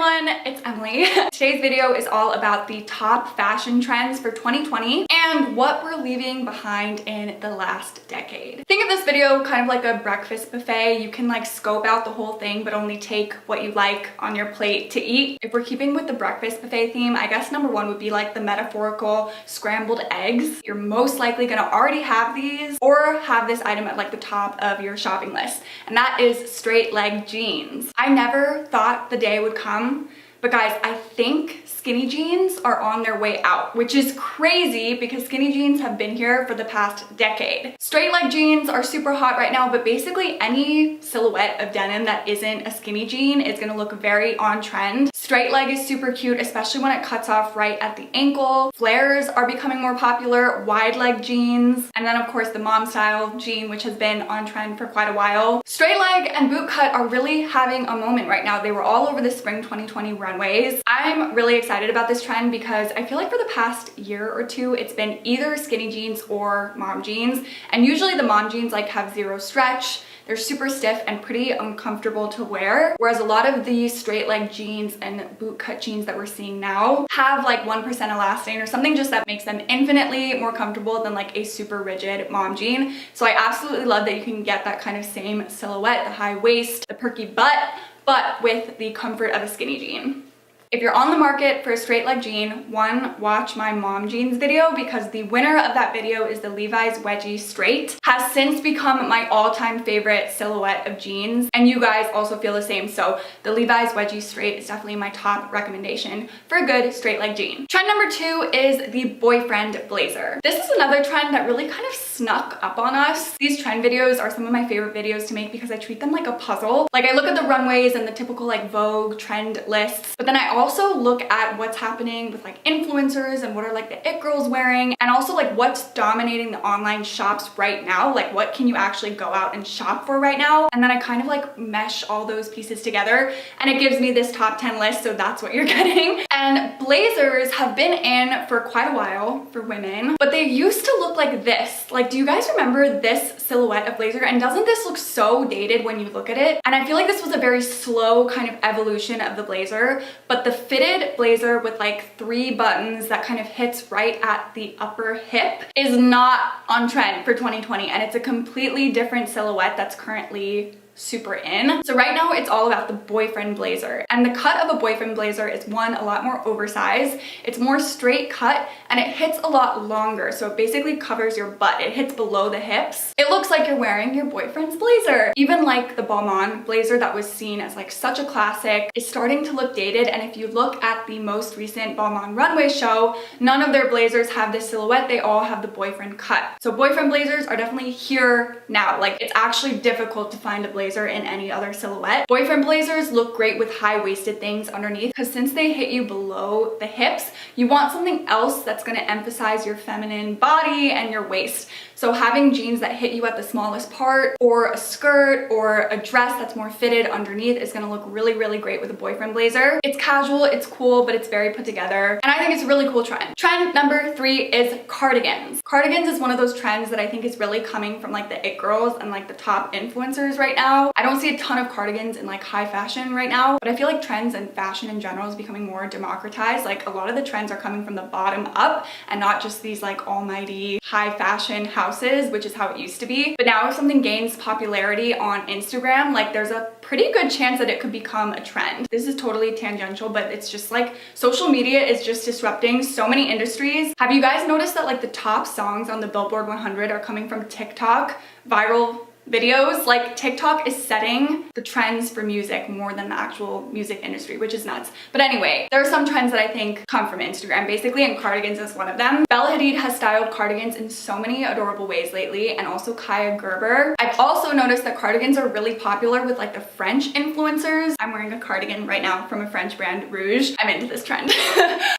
everyone, it's Emily. Today's video is all about the top fashion trends for 2020 and what we're leaving behind in the last decade. Think of this video kind of like a breakfast buffet. You can like scope out the whole thing but only take what you like on your plate to eat. If we're keeping with the breakfast buffet theme, I guess number one would be like the metaphorical scrambled eggs. You're most likely gonna already have these or have this item at like the top of your shopping list, and that is straight leg jeans. I never thought the day would come, but guys, I think skinny jeans are on their way out, which is crazy because skinny jeans have been here for the past decade. Straight leg jeans are super hot right now, but basically any silhouette of denim that isn't a skinny jean is gonna look very on trend. Straight leg is super cute, especially when it cuts off right at the ankle. Flares are becoming more popular, wide leg jeans, and then of course the mom style jean, which has been on trend for quite a while. Straight leg and boot cut are really having a moment right now. They were all over the spring 2020 runways. I'm really excited about this trend because I feel like for the past year or two, it's been either skinny jeans or mom jeans. And usually the mom jeans like have zero stretch. They're super stiff and pretty uncomfortable to wear. Whereas a lot of the straight leg jeans and boot cut jeans that we're seeing now have like 1% elastane or something just that makes them infinitely more comfortable than like a super rigid mom jean. So I absolutely love that you can get that kind of same silhouette, the high waist, the perky butt, but with the comfort of a skinny jean. If you're on the market for a straight leg jean, one, watch my mom jeans video because the winner of that video is the Levi's Wedgie Straight. Has since become my all-time favorite silhouette of jeans, and you guys also feel the same. So the Levi's Wedgie Straight is definitely my top recommendation for a good straight leg jean. Trend number two is the boyfriend blazer. This is another trend that really kind of snuck up on us. These trend videos are some of my favorite videos to make because I treat them like a puzzle. Like I look at the runways and the typical like Vogue trend lists, but then I also look at what's happening with like influencers and what are like the it girls wearing, and also like what's dominating the online shops right now, like what can you actually go out and shop for right now, and then I kind of like mesh all those pieces together and it gives me this top 10 list, so that's what you're getting. And blazers have been in for quite a while for women, but they used to look like this. Like, do you guys remember this silhouette of blazer? And doesn't this look so dated when you look at it? And I feel like this was a very slow kind of evolution of the blazer, but the fitted blazer with like 3 buttons that kind of hits right at the upper hip is not on trend for 2020, and it's a completely different silhouette that's currently super in. So right now it's all about the boyfriend blazer, and the cut of a boyfriend blazer is one, a lot more oversized, it's more straight cut, and it hits a lot longer, so it basically covers your butt. It hits below the hips. It looks like you're wearing your boyfriend's blazer. Even like the Balmain blazer that was seen as like such a classic is starting to look dated, and if you look at the most recent Balmain runway show, none of their blazers have this silhouette. They all have the boyfriend cut. So boyfriend blazers are definitely here now. Like, it's actually difficult to find a blazer in any other silhouette. Boyfriend blazers look great with high-waisted things underneath because since they hit you below the hips, you want something else that's going to emphasize your feminine body and your waist. So having jeans that hit you at the smallest part, or a skirt or a dress that's more fitted underneath is going to look really, really great with a boyfriend blazer. It's casual, it's cool, but it's very put together, and I think it's a really cool trend. Trend number 3 is cardigans. Cardigans is one of those trends that I think is really coming from like the it girls and like the top influencers right now. I don't see a ton of cardigans in like high fashion right now, but I feel like trends and fashion in general is becoming more democratized. Like a lot of the trends are coming from the bottom up and not just these like almighty high fashion houses, which is how it used to be. But now if something gains popularity on Instagram, like there's a pretty good chance that it could become a trend. This is totally tangential, but it's just like social media is just disrupting so many industries. Have you guys noticed that like the top songs on the Billboard 100 are coming from TikTok viral videos? Like TikTok is setting the trends for music more than the actual music industry, which is nuts. But anyway, there are some trends that I think come from Instagram basically, and cardigans is one of them. Bella Hadid has styled cardigans in so many adorable ways lately, and also Kaya Gerber. I've also noticed that cardigans are really popular with like the French influencers. I'm wearing a cardigan right now from a French brand, Rouge. I'm into this trend.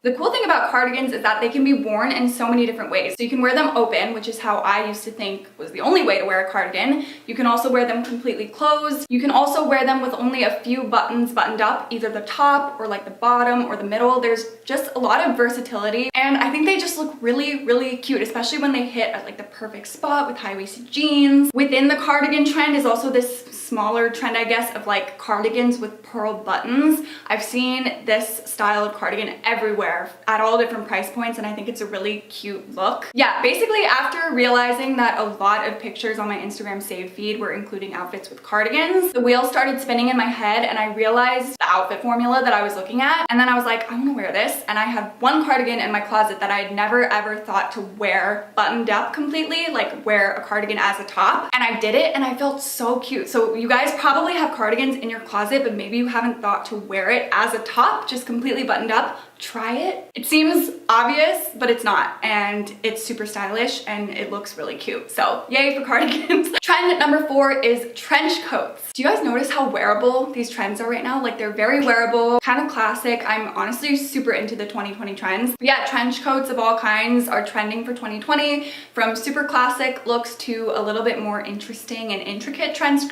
The cool thing about cardigans is that they can be worn in so many different ways. So you can wear them open, which is how I used to think was the only way to wear a cardigan. You can also wear them completely closed. You can also wear them with only a few buttons buttoned up, either the top or like the bottom or the middle. There's just a lot of versatility, and I think they just look really, really cute, especially when they hit at like the perfect spot with high-waisted jeans. Within the cardigan trend is also this smaller trend, I guess, of like cardigans with pearl buttons. I've seen this style of cardigan everywhere at all different price points, and I think it's a really cute look. Yeah, basically after realizing that a lot of pictures on my Instagram save feed were including outfits with cardigans, the wheel started spinning in my head and I realized the outfit formula that I was looking at, and then I was like, I want to wear this. And I had one cardigan in my closet that I had never ever thought to wear buttoned up completely, like wear a cardigan as a top, and I did it and I felt so cute. So you guys probably have cardigans in your closet, but maybe you haven't thought to wear it as a top, just completely buttoned up. Try it. It seems obvious, but it's not, and it's super stylish and it looks really cute. So yay for cardigans. Trend number 4 is trench coats. Do you guys notice how wearable these trends are right now? Like, they're very wearable, kind of classic. I'm honestly super into the 2020 trends. But yeah, trench coats of all kinds are trending for 2020, from super classic looks to a little bit more interesting and intricate trench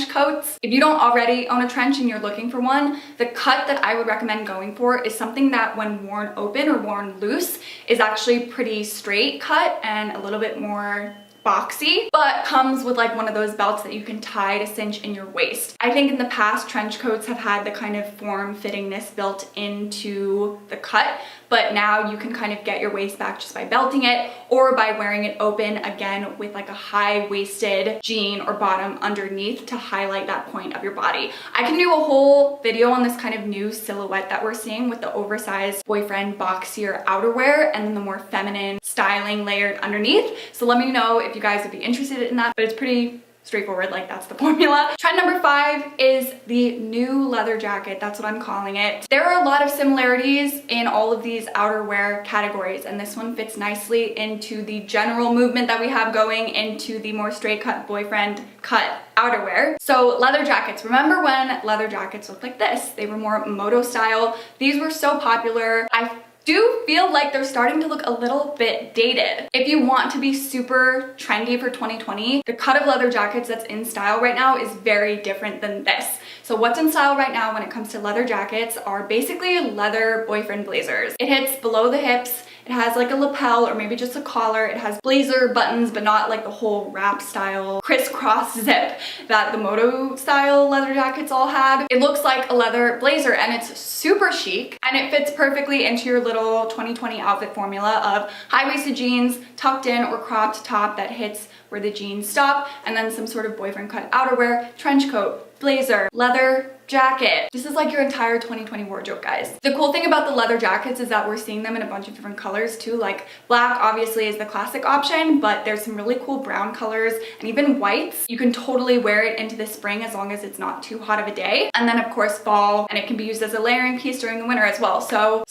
coats. If you don't already own a trench and you're looking for one, the cut that I would recommend going for is something that when worn open or worn loose is actually pretty straight cut and a little bit more boxy, but comes with like one of those belts that you can tie to cinch in your waist. I think in the past trench coats have had the kind of form-fittingness built into the cut, but now you can kind of get your waist back just by belting it or by wearing it open, again with like a high-waisted jean or bottom underneath to highlight that point of your body. I can do a whole video on this kind of new silhouette that we're seeing with the oversized boyfriend boxier outerwear and then the more feminine styling layered underneath. So let me know if you guys would be interested in that, but it's pretty straightforward, like that's the formula. Trend number 5 is the new leather jacket. That's what I'm calling it. There are a lot of similarities in all of these outerwear categories, and this one fits nicely into the general movement that we have going into the more straight cut boyfriend cut outerwear. So leather jackets. Remember when leather jackets looked like this? They were more moto style. These were so popular. I do feel like they're starting to look a little bit dated. If you want to be super trendy for 2020, the cut of leather jackets that's in style right now is very different than this. So what's in style right now when it comes to leather jackets are basically leather boyfriend blazers. It hits below the hips. It has like a lapel or maybe just a collar. It has blazer buttons, but not like the whole wrap style crisscross zip that the moto style leather jackets all had. It looks like a leather blazer and it's super chic, and it fits perfectly into your little 2020 outfit formula of high-waisted jeans, tucked in or cropped top that hits where the jeans stop, and then some sort of boyfriend cut outerwear, trench coat, blazer, leather jacket. This is like your entire 2020 wardrobe, guys. The cool thing about the leather jackets is that we're seeing them in a bunch of different colors too. Like black obviously is the classic option, but there's some really cool brown colors and even whites. You can totally wear it into the spring as long as it's not too hot of a day. And then of course fall, and it can be used as a layering piece during the winter as well. So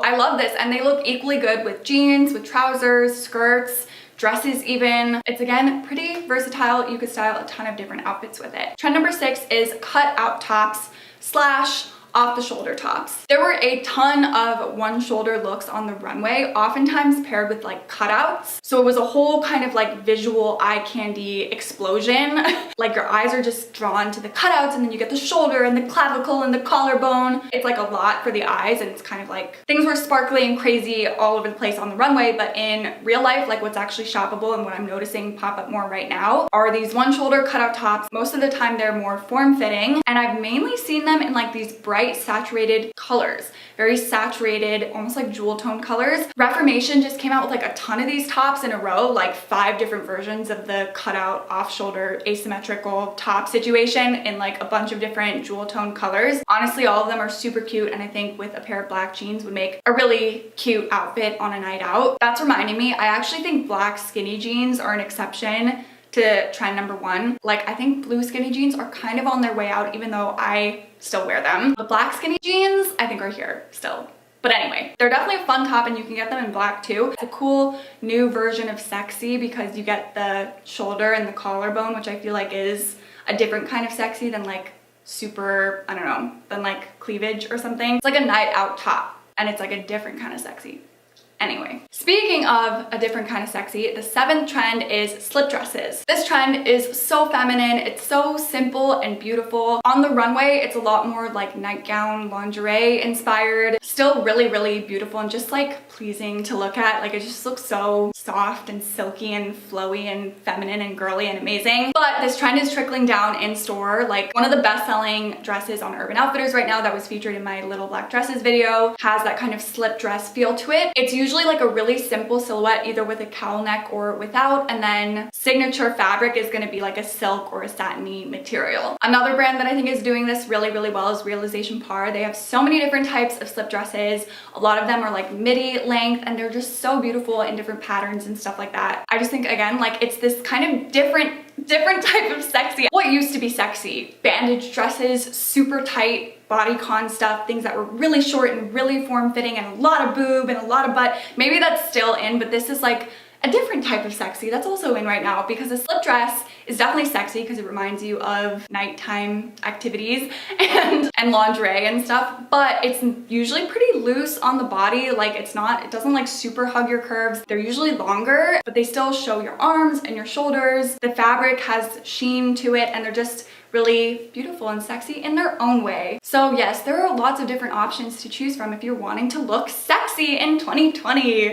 I love this, and they look equally good with jeans, with trousers, skirts, dresses even. It's again pretty versatile. You could style a ton of different outfits with it. Trend number 6 is cut out tops slash off the shoulder tops. There were a ton of one shoulder looks on the runway, oftentimes paired with like cutouts. So it was a whole kind of like visual eye candy explosion. Like your eyes are just drawn to the cutouts, and then you get the shoulder and the clavicle and the collarbone. It's like a lot for the eyes, and it's kind of like things were sparkly and crazy all over the place on the runway, but in real life, like what's actually shoppable and what I'm noticing pop up more right now are these one shoulder cutout tops. Most of the time they're more form-fitting, and I've mainly seen them in like these bright saturated colors, very saturated, almost like jewel tone colors. Reformation just came out with like a ton of these tops in a row, like 5 different versions of the cutout off shoulder asymmetrical top situation in like a bunch of different jewel tone colors. Honestly, all of them are super cute, and I think with a pair of black jeans would make a really cute outfit on a night out. That's reminding me, I actually think black skinny jeans are an exception to trend number 1. Like, I think blue skinny jeans are kind of on their way out, even though I still wear them. But black skinny jeans, I think, are here still. But anyway, they're definitely a fun top, and you can get them in black too. It's a cool new version of sexy because you get the shoulder and the collarbone, which I feel like is a different kind of sexy than like super, I don't know, than like cleavage or something. It's like a night out top, and it's like a different kind of sexy. Anyway, speaking of a different kind of sexy, the 7th trend is slip dresses. This trend is so feminine. It's so simple and beautiful. On the runway, it's a lot more like nightgown, lingerie inspired. Still really, really beautiful and just like pleasing to look at. Like, it just looks so soft and silky and flowy and feminine and girly and amazing. But this trend is trickling down in store. Like one of the best-selling dresses on Urban Outfitters right now that was featured in my Little Black Dresses video has that kind of slip dress feel to it. It's usually like a really simple silhouette, either with a cowl neck or without, and then signature fabric is going to be like a silk or a satiny material. Another brand that I think is doing this really, really well is Realization Par. They have so many different types of slip dresses. A lot of them are like midi length and they're just so beautiful in different patterns and stuff like that. I just think, again, like it's this kind of different type of sexy. What used to be sexy? Bandage dresses, super tight bodycon stuff, things that were really short and really form-fitting and a lot of boob and a lot of butt. Maybe that's still in, but this is like a different type of sexy that's also in right now, because a slip dress is definitely sexy because it reminds you of nighttime activities and lingerie and stuff, but it's usually pretty loose on the body. Like it doesn't like super hug your curves. They're usually longer, but they still show your arms and your shoulders. The fabric has sheen to it and they're just really beautiful and sexy in their own way. So yes, there are lots of different options to choose from if you're wanting to look sexy in 2020.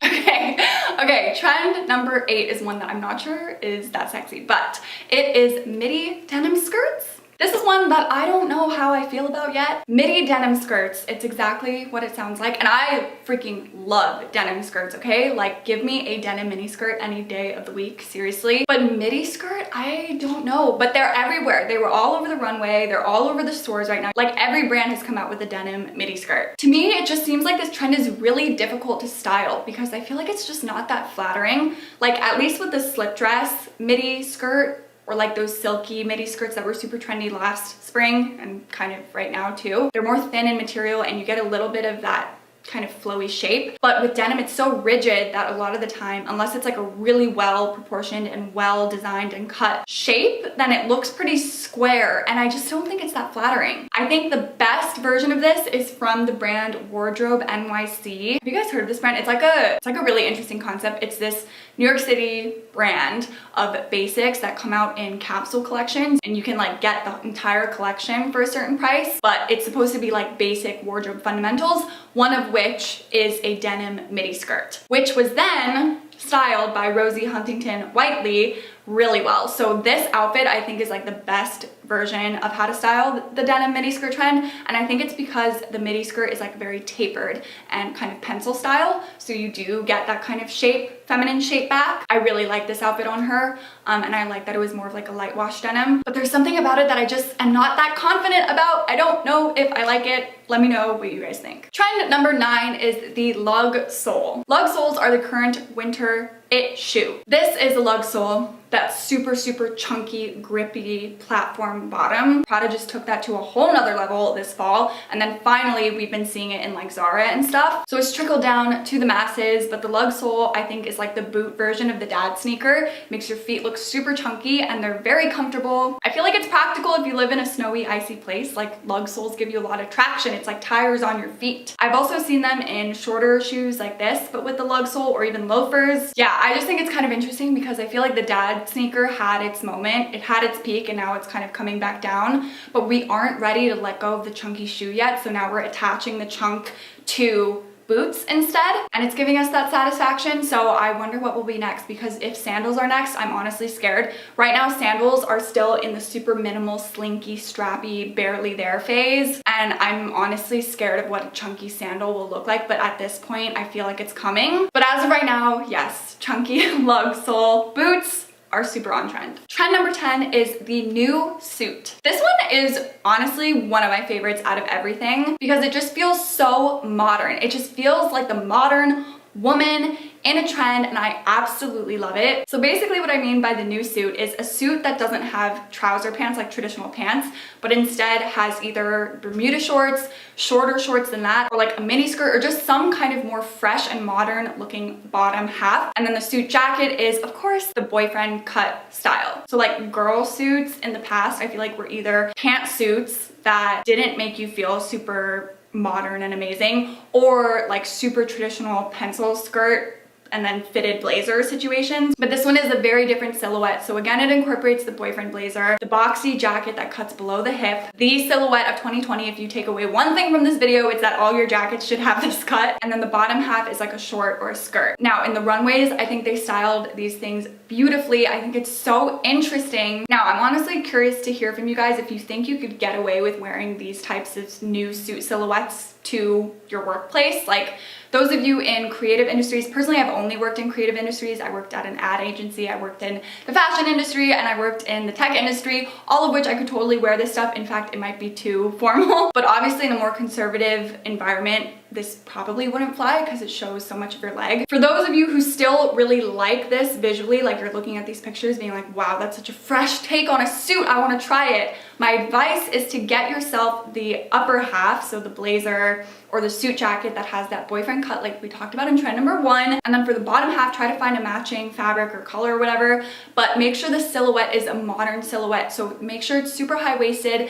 Okay, trend number 8 is one that I'm not sure is that sexy, but it is midi denim skirts. This is one that I don't know how I feel about yet. Midi denim skirts, it's exactly what it sounds like. And I freaking love denim skirts, okay? Like give me a denim mini skirt any day of the week, seriously. But midi skirt, I don't know, but they're everywhere. They were all over the runway. They're all over the stores right now. Like every brand has come out with a denim midi skirt. To me, it just seems like this trend is really difficult to style because I feel like it's just not that flattering. Like at least with the slip dress midi skirt, or like those silky midi skirts that were super trendy last spring and kind of right now too. They're more thin in material and you get a little bit of that kind of flowy shape. But with denim, it's so rigid that a lot of the time, unless it's like a really well proportioned and well designed and cut shape, then it looks pretty square. And I just don't think it's that flattering. I think the best version of this is from the brand Wardrobe NYC. Have you guys heard of this brand? It's like a really interesting concept. It's this New York City brand of basics that come out in capsule collections, and you can like get the entire collection for a certain price, but it's supposed to be like basic wardrobe fundamentals, one of which is a denim midi skirt, which was then styled by Rosie Huntington Whiteley really well. So this outfit I think is like the best version of how to style the denim midi skirt trend, and I think it's because the midi skirt is like very tapered and kind of pencil style, so you do get that kind of shape, feminine shape back. I really like this outfit on her, and I like that it was more of like a light wash denim, but there's something about it that I just am not that confident about. I don't know if I like it. Let me know what you guys think. Trend number 9 is the lug sole. Lug soles are the current winter it shoe. This is a lug sole that's super chunky, grippy platform bottom. Prada just took that to a whole nother level this fall, and then finally we've been seeing it in like Zara and stuff. So it's trickled down to the masses, but the lug sole I think is like the boot version of the dad sneaker. Makes your feet look super chunky and they're very comfortable. I feel like it's practical if you live in a snowy, icy place. Like lug soles give you a lot of traction. It's like tires on your feet. I've also seen them in shorter shoes like this, but with the lug sole, or even loafers. Yeah, I just think it's kind of interesting because I feel like the dad sneaker had its moment, it had its peak, and now it's kind of coming back down, but we aren't ready to let go of the chunky shoe yet, so now we're attaching the chunk to boots instead, and it's giving us that satisfaction. So I wonder what will be next, because if sandals are next, I'm honestly scared. Right now sandals are still in the super minimal, slinky, strappy, barely there phase, and I'm honestly scared of what a chunky sandal will look like, but at this point I feel like it's coming. But as of right now, yes, chunky lug sole boots are super on trend. Trend number 10 is the new suit. This one is honestly one of my favorites out of everything because it just feels so modern. It just feels like the modern woman in a trend, and I absolutely love it. So basically what I mean by the new suit is a suit that doesn't have trouser pants like traditional pants, but instead has either Bermuda shorts, shorter shorts than that, or like a mini skirt, or just some kind of more fresh and modern looking bottom half. And then the suit jacket is of course the boyfriend cut style. So like girl suits in the past I feel like were either pantsuits that didn't make you feel super modern and amazing, or like super traditional pencil skirt and then fitted blazer situations. But this one is a very different silhouette. So again, it incorporates the boyfriend blazer, the boxy jacket that cuts below the hip, the silhouette of 2020. If you take away one thing from this video, it's that all your jackets should have this cut. And then the bottom half is like a short or a skirt. Now in the runways, I think they styled these things beautifully. I think it's so interesting. Now I'm honestly curious to hear from you guys if you think you could get away with wearing these types of new suit silhouettes to your workplace. Like those of you in creative industries, personally I've only worked in creative industries. I worked at an ad agency, I worked in the fashion industry, and I worked in the tech industry, all of which I could totally wear this stuff. In fact, it might be too formal, but obviously in a more conservative environment, this probably wouldn't fly because it shows so much of your leg. For those of you who still really like this visually, like you're looking at these pictures being like, wow, that's such a fresh take on a suit, I want to try it. My advice is to get yourself the upper half, so the blazer or the suit jacket that has that boyfriend cut like we talked about in trend number 1. And then for the bottom half, try to find a matching fabric or color or whatever, but make sure the silhouette is a modern silhouette. So make sure it's super high-waisted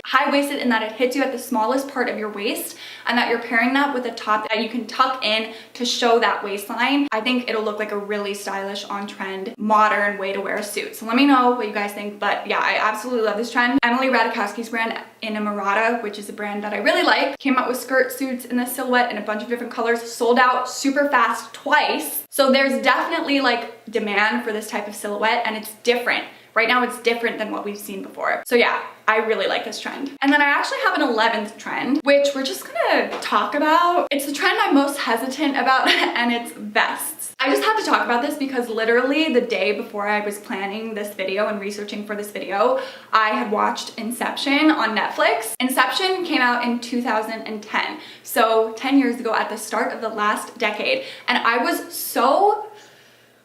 in that it hits you at the smallest part of your waist, and that you're pairing that with a top that you can tuck in to show that waistline. I think it'll look like a really stylish, on-trend, modern way to wear a suit. So let me know what you guys think, but yeah, I absolutely love this trend. Emily Ratajkowski's brand, Inamorata, which is a brand that I really like, came out with skirt suits in this silhouette in a bunch of different colors, sold out super fast twice. So there's definitely like demand for this type of silhouette, and it's different. Right now it's different than what we've seen before. So yeah, I really like this trend. And then I actually have an 11th trend, which we're just gonna talk about. It's the trend I'm most hesitant about, and it's vests. I just have to talk about this because literally the day before I was planning this video and researching for this video, I had watched Inception on Netflix. Inception came out in 2010, so 10 years ago at the start of the last decade. And I was so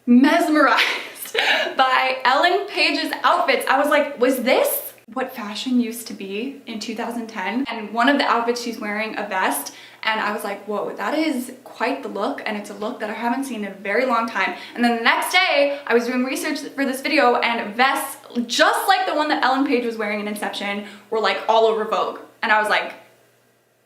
mesmerized by Ellen Page's outfits. I was like, was this what fashion used to be in 2010? And one of the outfits, she's wearing a vest, and I was like, whoa, that is quite the look, and it's a look that I haven't seen in a very long time. And then the next day, I was doing research for this video, and vests, just like the one that Ellen Page was wearing in Inception, were like all over Vogue. And I was like,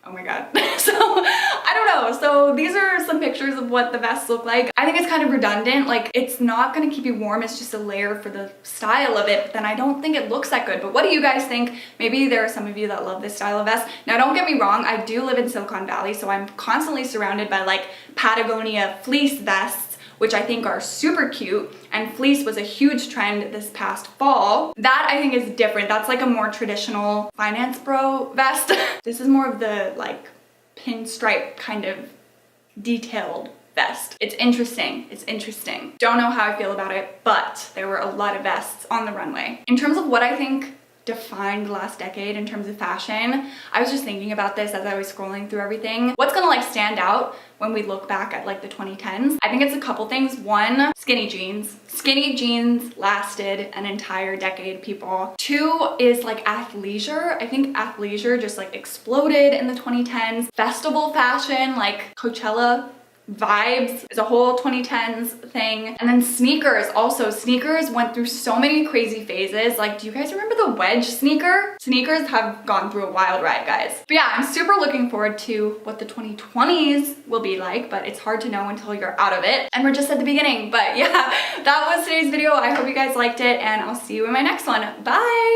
oh my god. So I don't know. So these are some pictures of what the vests look like. I think it's kind of redundant. Like it's not going to keep you warm. It's just a layer for the style of it. But then I don't think it looks that good. But what do you guys think? Maybe there are some of you that love this style of vest. Now don't get me wrong. I do live in Silicon Valley, so I'm constantly surrounded by like Patagonia fleece vests, which I think are super cute, and fleece was a huge trend this past fall. That I think is different. That's like a more traditional finance bro vest. This is more of the like pinstripe kind of detailed vest. It's interesting. It's interesting. Don't know how I feel about it, but there were a lot of vests on the runway. In terms of what I think defined the last decade in terms of fashion, I was just thinking about this as I was scrolling through everything. What's gonna like stand out when we look back at like the 2010s? I think it's a couple things. One, skinny jeans. Skinny jeans lasted an entire decade, people. Two is like athleisure. I think athleisure just like exploded in the 2010s. Festival fashion, like Coachella vibes is a whole 2010s thing. And then sneakers also. Sneakers went through so many crazy phases. Like, do you guys remember the wedge sneaker? Sneakers have gone through a wild ride, guys. But yeah, I'm super looking forward to what the 2020s will be like, but it's hard to know until you're out of it. And we're just at the beginning. But yeah, that was today's video. I hope you guys liked it, and I'll see you in my next one. Bye!